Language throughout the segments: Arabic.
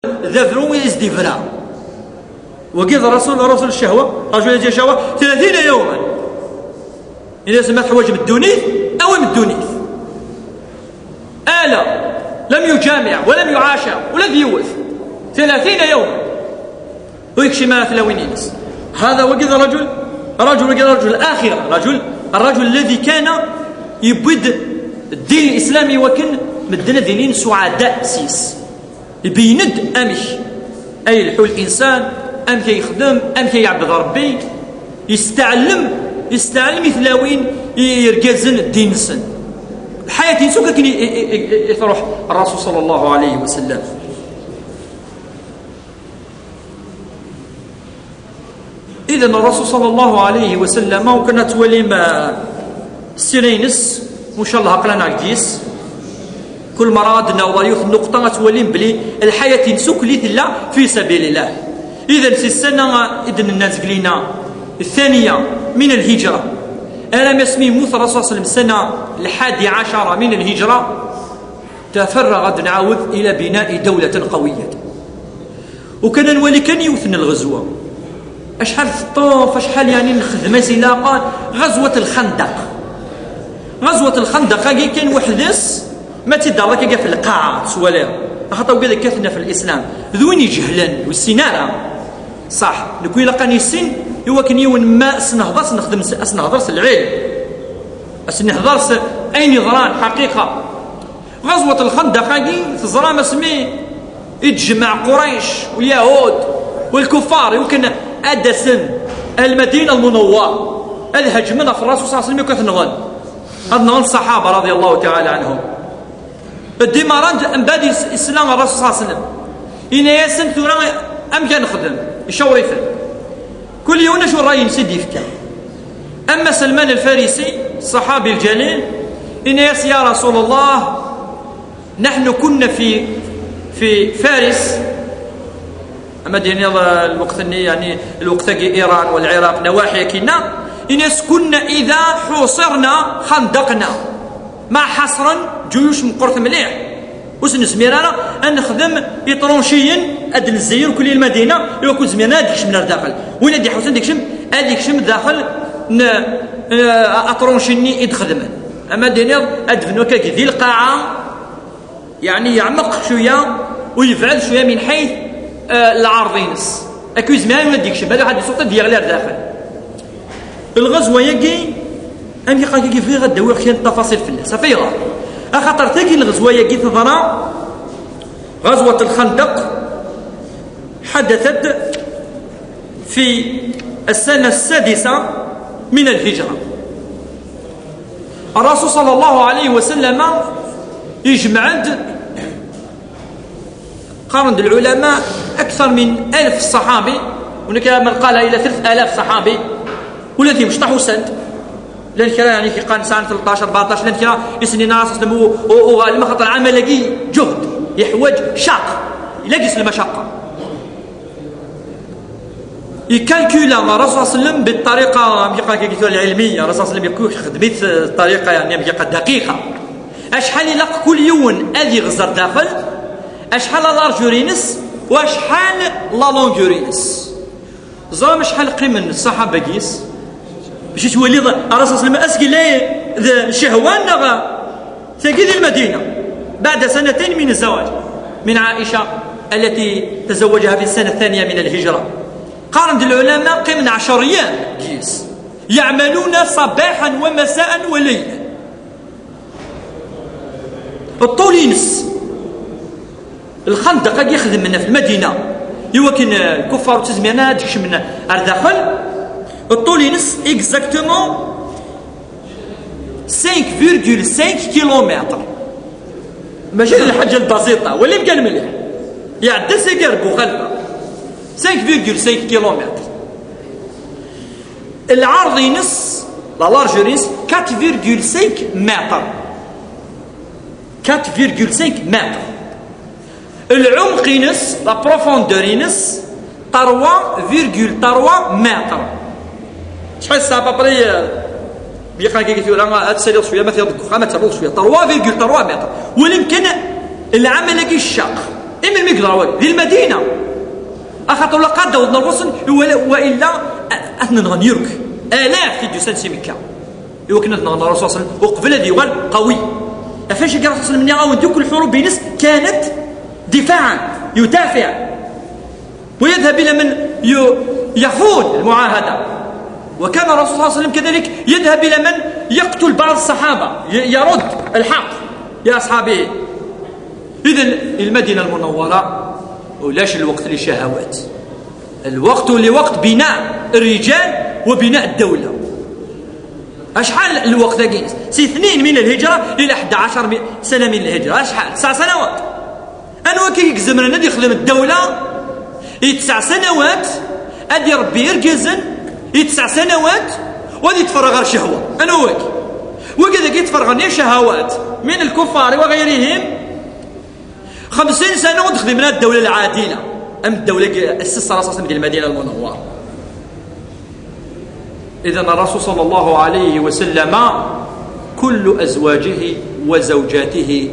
ذافرو يزدفرا وقيض رسول الشهوة رجل يجي شهوة 30 يوما إذا سمعت حواج بالدونيث أو من الدونيث آلة لم يجامع ولم يعاشى ولم يوث 30 يوما ويكشي ما في لوينينس. هذا وقيض رجل الآخرة الرجل الذي كان يبد الدين الإسلامي وكن مدنا دينين سعداء سيس يبيند أمش أي الحول الإنسان أم كي يخدم أم كي يعبد ربي يستعلم مثلاوين يركزن الدين السن الحياة ينسو كان يروح الرسول صلى الله عليه وسلم. إذن الرسول صلى الله عليه وسلم وكنا تولي ما سيرينس وإن شاء الله قلنا عجيس كل مراد نوضيوث النقطة تولي بلي الحياة ينسوك لي ثلا في سبيل الله. إذن في السنة إذن الناس قلينا الثانية من الهجرة أنا ما اسمي موسى الرسول صلى الله عليه وسلم السنة 11 من الهجرة تفرغ نعاود إلى بناء دولة قوية وكان نولي كان يوثن الغزوة أشحال الطوف أشحال يعني الخدمة سلاقات غزوة الخندق كان وحدس ما تدار لك في القاعة سوالها خاطر وقال كثنا في الإسلام ذوين يجهلن والسنارة صح نكوي لقاني السن هو كان يون ما سنهضر نخدم سنهضر العلم سنهضر أي نظران حقيقة. غزوة الخندق تزرى ما سمي يتجمع قريش واليهود والكفار يمكن أدسن المدينة المنورة الهجمنا في الرسول صلى الله عليه وسلم كثنغن هذا الصحابة رضي الله تعالى عنهم الديماران أنبادي السلام الرسول صلى الله عليه وسلم إن ياسن ثورا أم كان نخدم يشاور يفهم كل يوم شو الرأي نسيد يفكر. أما سلمان الفارسي الصحابي الجليل إن يا رسول الله نحن كنا في فارس أما ديني الوقت يعني الوقت إيران والعراق نواحي كنا إن كنا إذا حوصرنا خندقنا مع حصرا جيوش مقرث مليح وسن سميرانا أن نخدم يطرونشيين أدل الزير وكل المدينة يكون زميرنا ديكش من الداخل وين دي حوسن ديكشم داخل أطرونشيني يدخدم. أما دينير أدفنو كي ذي القاعة يعني يعمق شوية ويفعل شوية من حيث العارضينس أكو زمان وين ديكشم هذا واحد السلطة ديال غير داخل. الغزوة يجي أن يقاكي في غدا ويخشى التفاصيل في الله سفيرة أخطر تجي الغزوة يجي تظنا غزوة الخندق حدثت في السنة 6 من الهجرة. الرسول صلى الله عليه وسلم يجمع قارن العلماء أكثر من 1000 صحابي هناك من قال إلى 3000 صحابي والذي مشطحوا سند لان كرا يعني كي قان سنه 13 14 لان كرا يسني ناس اسلموا وغالما خاطر العمل لاقي جهد يحوج شاق يلاقي المشقه يكالكولا الرسول صلى الله عليه وسلم بالطريقه كيقولوا العلميه الرسول صلى الله عليه وسلم خدمت الطريقه يعني دقيقه اشحال يلق كل يوم ادي غزر داخل اشحال لارجورينس واشحال لا لونغورينس زعما شحال قيمن الصحابه كيس باش تولي الرسول صلى الله عليه وسلم اسكي لا شهوان نغا تجد المدينه بعد 2 من الزواج من عائشه التي تزوجها في السنه 2 من الهجره. قارن العلماء قيمن 10 أيام كيس يعملون صباحا ومساء وليلا الطولينس الخندق يخدم منا في المدينه يوكن الكفار تزمينا ديكش من الداخل الطولينس اكزاكتومون 5.5 كيلومتر ماشي الحاجه البسيطه واللي بقى مليح يعدى سيكر بوخلفه 5.5 كيلومتر. العرض ينس لا لارجورينس 4.5 متر 4.5 متر. العمق ينس لا بروفوندور ينس 3.3 متر. شحال الساعه بري بيقا كيقول راه تسالي شويه ما تيضك ما تروح شويه 3.3 متر. ولكن العمل كي الشاق إما المقدر ذي المدينة أخاطر لقد دودنا الرسل وإلا أثنى نغنيرك آلاف تدو سنسي مكة يوكنا نغنى الرسول صلى الله عليه وسلم وقبل الذي يغال قوي أفاش قال الرسول صلى الله عليه وسلم يعاون دوك الحروب بينس كانت دفاعا يدافع ويذهب إلى من يخون المعاهدة، وكان الرسول صلى الله عليه وسلم كذلك يذهب إلى من يقتل بعض الصحابة يرد الحق يا أصحابه. إذن المدينة المنورة ولاش الوقت للشهوات، الوقت لوقت بناء الرجال وبناء الدولة. أشحال الوقت كينس؟ 2 من الهجرة إلى 11 سنة من الهجرة، أشحال 9 سنوات. أنا وكي يكزمنا ندي يخدم الدولة 9 سنوات أدي ربي يركزن 9 سنوات وغادي يتفرغ على الشهوة. أنا وكذا يتفرغ على الشهوات من الكفار وغيرهم 50 سنة وتخدم لنا الدولة العادلة. أم الدولة أسسها الرسول في المدينة المنورة. إذن الرسول صلى الله عليه وسلم كل أزواجه وزوجاته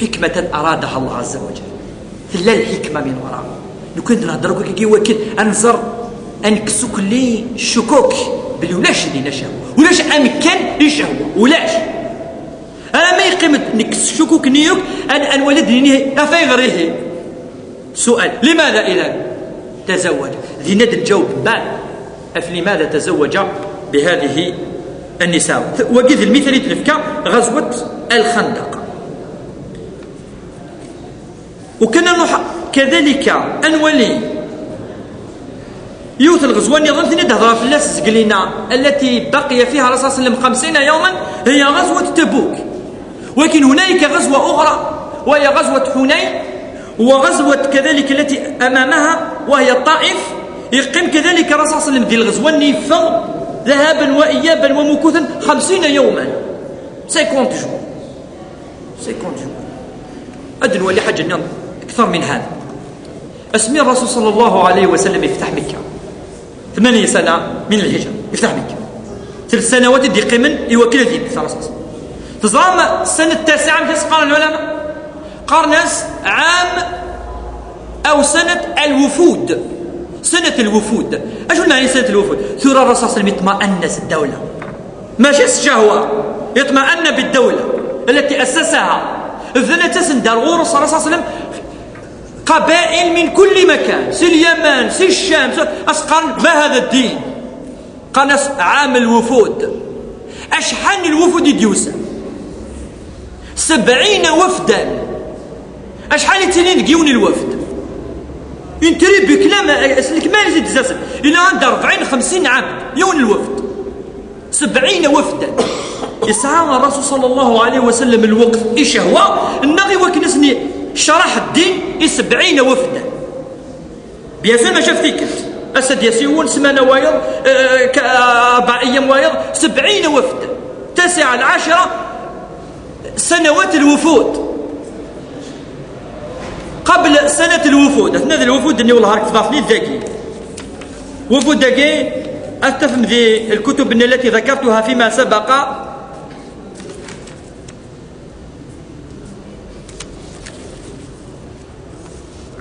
حكمة أرادها الله عز وجل، لا الحكمة من وراء. نكون نهضروا كي وكل أنظر أنكسو كل الشكوك بلي ولاش لينا شهوة ولاش أمكن للشهوة ولاش أنا ما يقيم نكس الشكوك نيوك أن ولدني أفاي غريه. سؤال لماذا إذا تزوج ذي ند الجواب بعد لماذا تزوج بهذه النساء. وقذ المثال يتلفك غزوة الخندق. وكنا كذلك أنولي يوث الغزوة نظام ثاني تهضر في الناس قلينا التي بقي فيها الرسول صلى الله عليه وسلم 50 يوما هي غزوة تبوك. ولكن هناك غزوة أخرى وهي غزوة حنين، وغزوة كذلك التي أمامها وهي الطائف. يقيم كذلك الرسول صلى الله عليه وسلم ذي الغزوة نيفا ذهابا وإيابا ومكوثا 50 يوما 50 جور أدن ولي حاجة أكثر من هذا. أسمي الرسول صلى الله عليه وسلم يفتح مكة 8 سنة من الهجرة يفتح مكة 3 سنوات دي قيمن يوكل ذي الرسول تزرام السنة 9 من قال العلماء قرناس عام أو سنة الوفود. سنة الوفود أشو معنى سنة الوفود؟ ثورة الرسول صلى الله عليه وسلم يطمئنس الدولة ماشي الشهوة، يطمئن بالدولة التي أسسها. الذين تسندر غور الرسول صلى الله عليه وسلم قبائل من كل مكان، سي اليمن سي الشام أسقرن ما هذا الدين. قناس عام الوفود أشحن الوفود يديوسا 70 وفدا. أشحال يتنين دقيون الوفد ينتري بكلام أسلك ما يزيد زاسم إلى عند 40-50 عبد يون الوفد 70 وفدا. يسعى الرسول صلى الله عليه وسلم الوقت إيش هو النغي وكنسني شرح الدين 70 وفدا بيفهم ما شاف فيك أسد يسيون سمانة وايض 4 أيام وايض 70 وفدا 9-10 سنوات الوفود. قبل سنة الوفود أثناء الوفود اللي والله تضافني الذكي وفود ذكي أستفهم ذي الكتب التي ذكرتها فيما سبق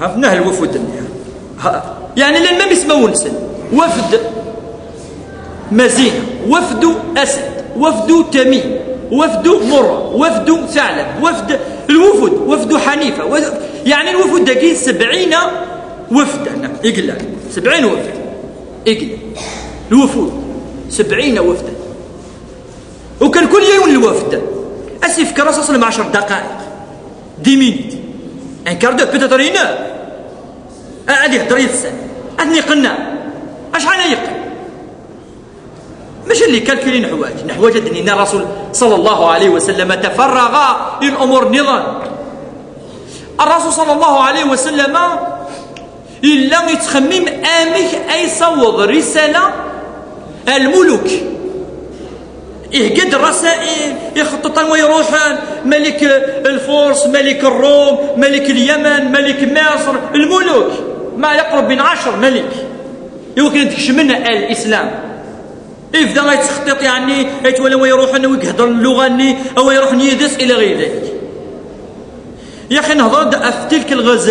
هفناه الوفود يعني لأن ما بيسمون سن وفد مزينة وفد أسد وفد تميم وفد مرة وفد ثعلب وفد الوفد وفد حنيفة يعني الوفد دقيق 70 وفدا يقل 70 وفد يقل الوفود 70 وفدا. وكان كل يوم الوفد أسف كراسة صلى 10 دقائق 10 مينيت انكاردو بتترينا أدي هدريت السنة أثني قلنا أشحال يقل مش اللي كالكلين نحواج أن الرسول صلى الله عليه وسلم تفرغ للأمور نظام. الرسول صلى الله عليه وسلم إلا يتخمم آمك أي صوض رسالة الملوك يهقد الرسائل يخطط ويروح ملك الفرس ملك الروم ملك اليمن ملك مصر الملوك ما يقرب من 10 ملك يمكن تكشمنا الإسلام يبدا يتخطط يعني يتولى ويروح ويهضر اللغة أو يروح يدس إلى غير ذلك. يا أخي نهضر في تلك الغزالة